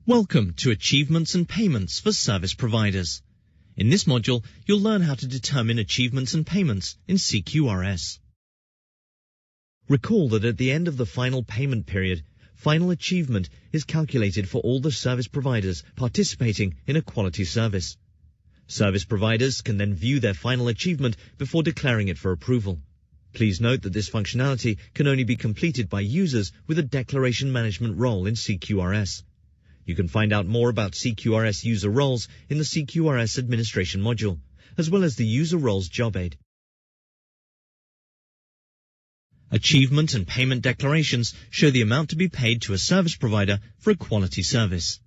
Welcome to Achievements and Payments for Service Providers. In this module, you'll learn how to determine achievements and payments in CQRS. Recall that at the end of the final payment period, final achievement is calculated for all the service providers participating in a quality service. Service providers can then view their final achievement before declaring it for approval. Please note that this functionality can only be completed by users with a declaration management role in CQRS. You can find out more about CQRS user roles in the CQRS administration module, as well as the user roles job aid. Achievement and payment declarations show the amount to be paid to a service provider for a quality service.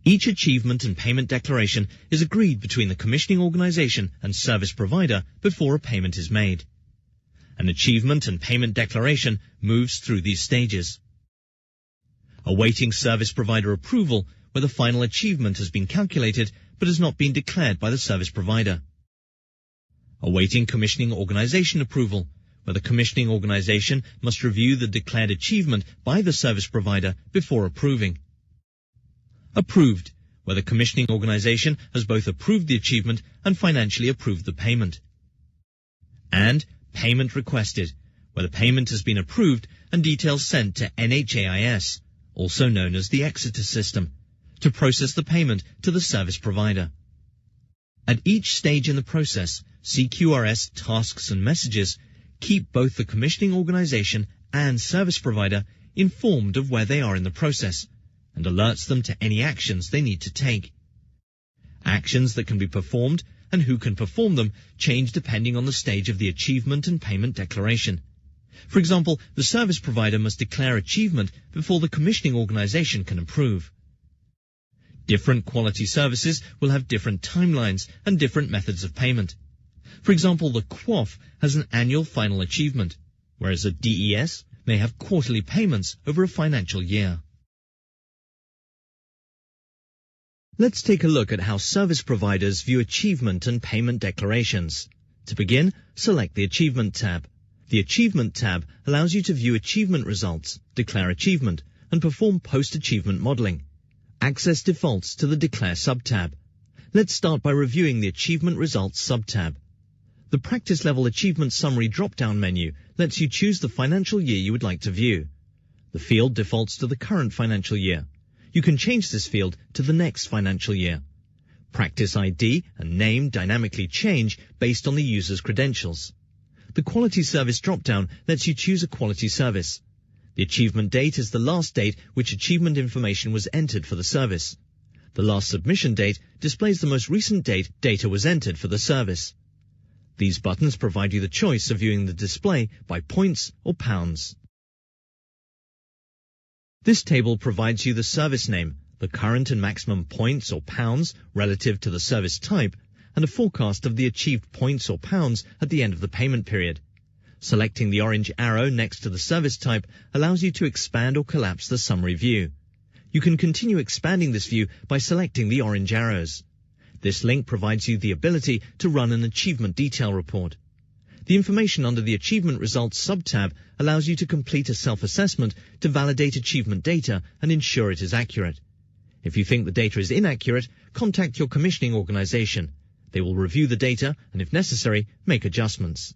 Each achievement and payment declaration is agreed between the commissioning organization and service provider before a payment is made. An achievement and payment declaration moves through these stages. Awaiting service provider approval where the final achievement has been calculated but has not been declared by the service provider. Awaiting commissioning organization approval where the commissioning organization must review the declared achievement by the service provider before approving. Approved, where the commissioning organization has both approved the achievement and financially approved the payment. And payment requested, where the payment has been approved and details sent to NHAIS, also known as the Exeter system, to process the payment to the service provider. At each stage in the process, CQRS tasks and messages keep both the commissioning organization and service provider informed of where they are in the process, and alerts them to any actions they need to take. Actions that can be performed and who can perform them change depending on the stage of the achievement and payment declaration. For example, the service provider must declare achievement before the commissioning organization can approve. Different quality services will have different timelines and different methods of payment. For example, the QOF has an annual final achievement, whereas a DES may have quarterly payments over a financial year. Let's take a look at how service providers view achievement and payment declarations. To begin, select the Achievement tab. The Achievement tab allows you to view achievement results, declare achievement, and perform post-achievement modeling. Access defaults to the Declare sub-tab. Let's start by reviewing the Achievement Results sub-tab. The Practice Level Achievement Summary drop-down menu lets you choose the financial year you would like to view. The field defaults to the current financial year. You can change this field to the next financial year. Practice ID and name dynamically change based on the user's credentials. The Quality Service drop-down lets you choose a quality service. The achievement date is the last date which achievement information was entered for the service. The last submission date displays the most recent date data was entered for the service. These buttons provide you the choice of viewing the display by points or pounds. This table provides you the service name, the current and maximum points or pounds relative to the service type, and a forecast of the achieved points or pounds at the end of the payment period. Selecting the orange arrow next to the service type allows you to expand or collapse the summary view. You can continue expanding this view by selecting the orange arrows. This link provides you the ability to run an achievement detail report. The information under the Achievement Results sub-tab allows you to complete a self-assessment to validate achievement data and ensure it is accurate. If you think the data is inaccurate, contact your commissioning organization. They will review the data and, if necessary, make adjustments.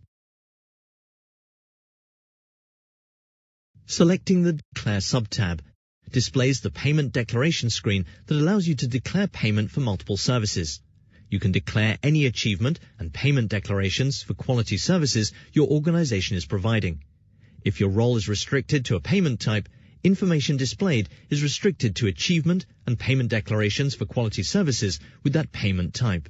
Selecting the Declare sub-tab displays the payment declaration screen that allows you to declare payment for multiple services. You can declare any achievement and payment declarations for quality services your organization is providing. If your role is restricted to a payment type, information displayed is restricted to achievement and payment declarations for quality services with that payment type.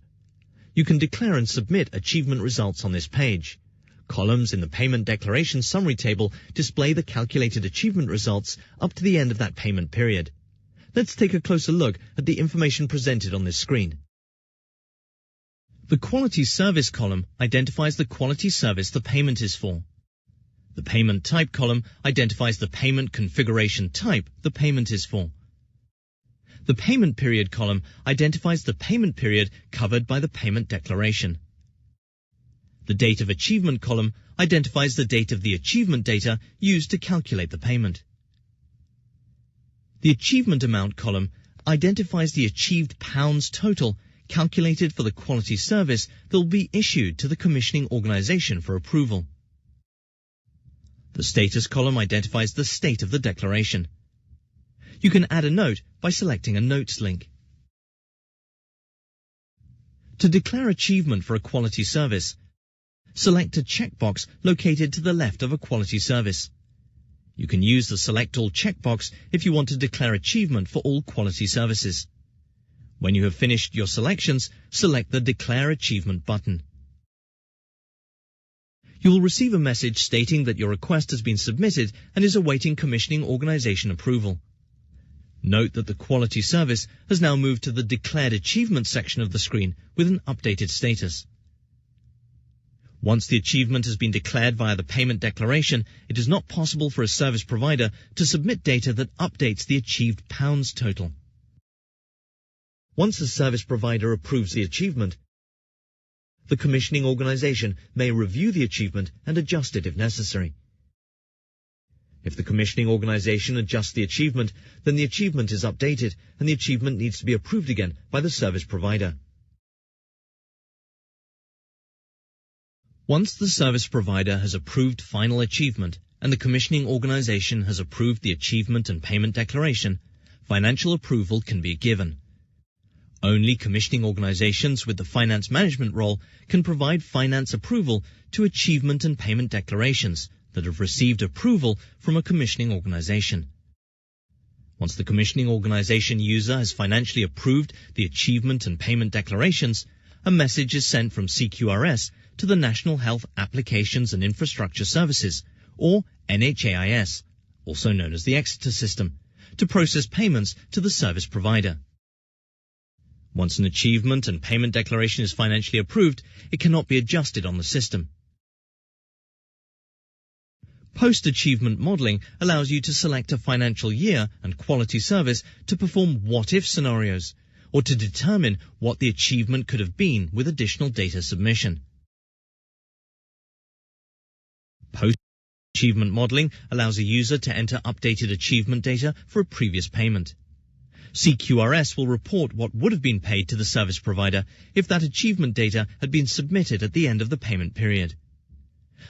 You can declare and submit achievement results on this page. Columns in the Payment Declaration Summary table display the calculated achievement results up to the end of that payment period. Let's take a closer look at the information presented on this screen. The Quality Service column identifies the quality service the payment is for. The Payment Type column identifies the payment configuration type the payment is for. The Payment Period column identifies the payment period covered by the payment declaration. The Date of Achievement column identifies the date of the achievement data used to calculate the payment. The achievement amount column identifies the achieved pounds total calculated for the quality service that will be issued to the commissioning organisation for approval. The status column identifies the state of the declaration. You can add a note by selecting a Notes link. To declare achievement for a quality service, select a checkbox located to the left of a quality service. You can use the Select All checkbox if you want to declare achievement for all quality services. When you have finished your selections, select the Declare Achievement button. You will receive a message stating that your request has been submitted and is awaiting commissioning organisation approval. Note that the quality service has now moved to the Declared Achievement section of the screen with an updated status. Once the achievement has been declared via the payment declaration, it is not possible for a service provider to submit data that updates the achieved pounds total. Once a service provider approves the achievement, the commissioning organisation may review the achievement and adjust it if necessary. If the commissioning organisation adjusts the achievement, then the achievement is updated and the achievement needs to be approved again by the service provider. Once the service provider has approved final achievement and the commissioning organisation has approved the achievement and payment declaration, financial approval can be given. Only commissioning organisations with the finance management role can provide finance approval to achievement and payment declarations that have received approval from a commissioning organisation. Once the commissioning organisation user has financially approved the achievement and payment declarations, a message is sent from CQRS to the National Health Applications and Infrastructure Services, or NHAIS, also known as the Exeter system, to process payments to the service provider. Once an achievement and payment declaration is financially approved, it cannot be adjusted on the system. Post-achievement modelling allows you to select a financial year and quality service to perform what-if scenarios, or to determine what the achievement could have been with additional data submission. Post-achievement modelling allows a user to enter updated achievement data for a previous payment. CQRS will report what would have been paid to the service provider if that achievement data had been submitted at the end of the payment period.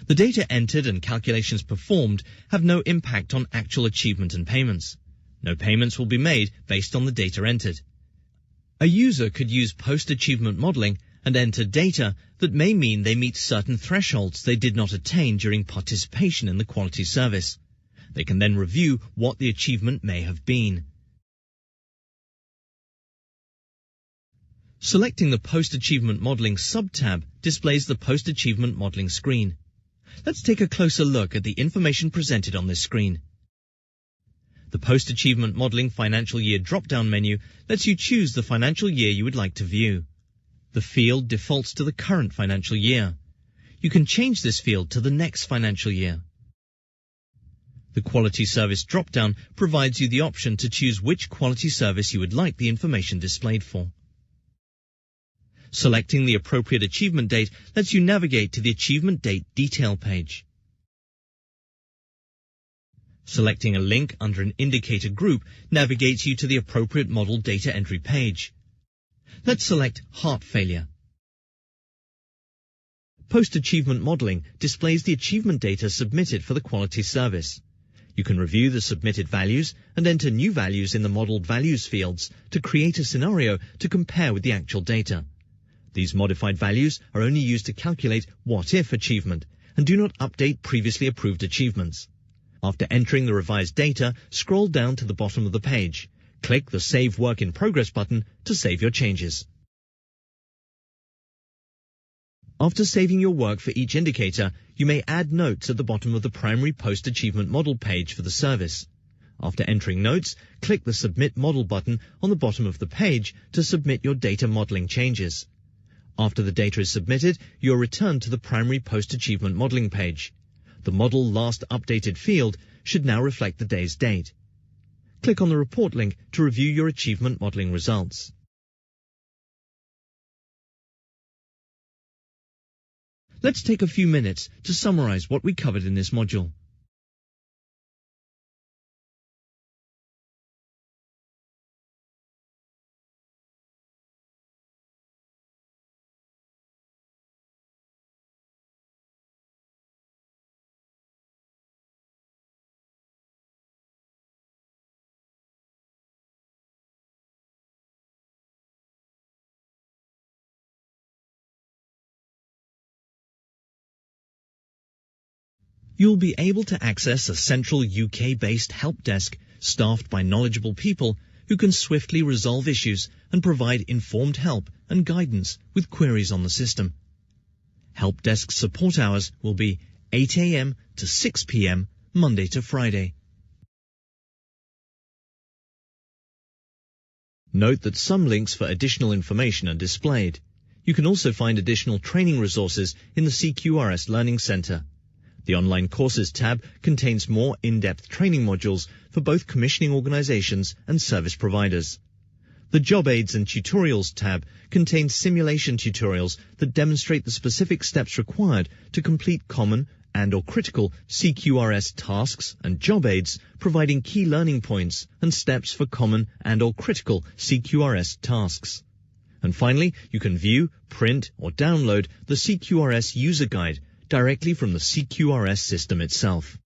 The data entered and calculations performed have no impact on actual achievement and payments. No payments will be made based on the data entered. A user could use post-achievement modelling and enter data that may mean they meet certain thresholds they did not attain during participation in the quality service. They can then review what the achievement may have been. Selecting the Post-Achievement Modelling sub-tab displays the Post-Achievement Modelling screen. Let's take a closer look at the information presented on this screen. The Post-Achievement Modelling Financial Year drop-down menu lets you choose the financial year you would like to view. The field defaults to the current financial year. You can change this field to the next financial year. The Quality Service drop-down provides you the option to choose which quality service you would like the information displayed for. Selecting the appropriate achievement date lets you navigate to the Achievement Date Detail page. Selecting a link under an indicator group navigates you to the appropriate model data entry page. Let's select Heart Failure. Post-achievement modelling displays the achievement data submitted for the quality service. You can review the submitted values and enter new values in the Modelled Values fields to create a scenario to compare with the actual data. These modified values are only used to calculate what-if achievement and do not update previously approved achievements. After entering the revised data, scroll down to the bottom of the page. Click the Save Work in Progress button to save your changes. After saving your work for each indicator, you may add notes at the bottom of the primary post-achievement model page for the service. After entering notes, click the Submit Model button on the bottom of the page to submit your data modeling changes. After the data is submitted, you are returned to the primary post-achievement modeling page. The Model Last Updated field should now reflect the day's date. Click on the report link to review your achievement modeling results. Let's take a few minutes to summarize what we covered in this module. you'll be able to access a central UK-based help desk staffed by knowledgeable people who can swiftly resolve issues and provide informed help and guidance with queries on the system. Help desk support hours will be 8 a.m. to 6 p.m. Monday to Friday. Note that some links for additional information are displayed. You can also find additional training resources in the CQRS Learning Center. The Online Courses tab contains more in-depth training modules for both commissioning organizations and service providers. The Job Aids and Tutorials tab contains simulation tutorials that demonstrate the specific steps required to complete common and/or critical CQRS tasks and job aids, providing key learning points and steps for common and/or critical CQRS tasks. And finally, you can view, print, or download the CQRS User Guide directly from the CQRS system itself.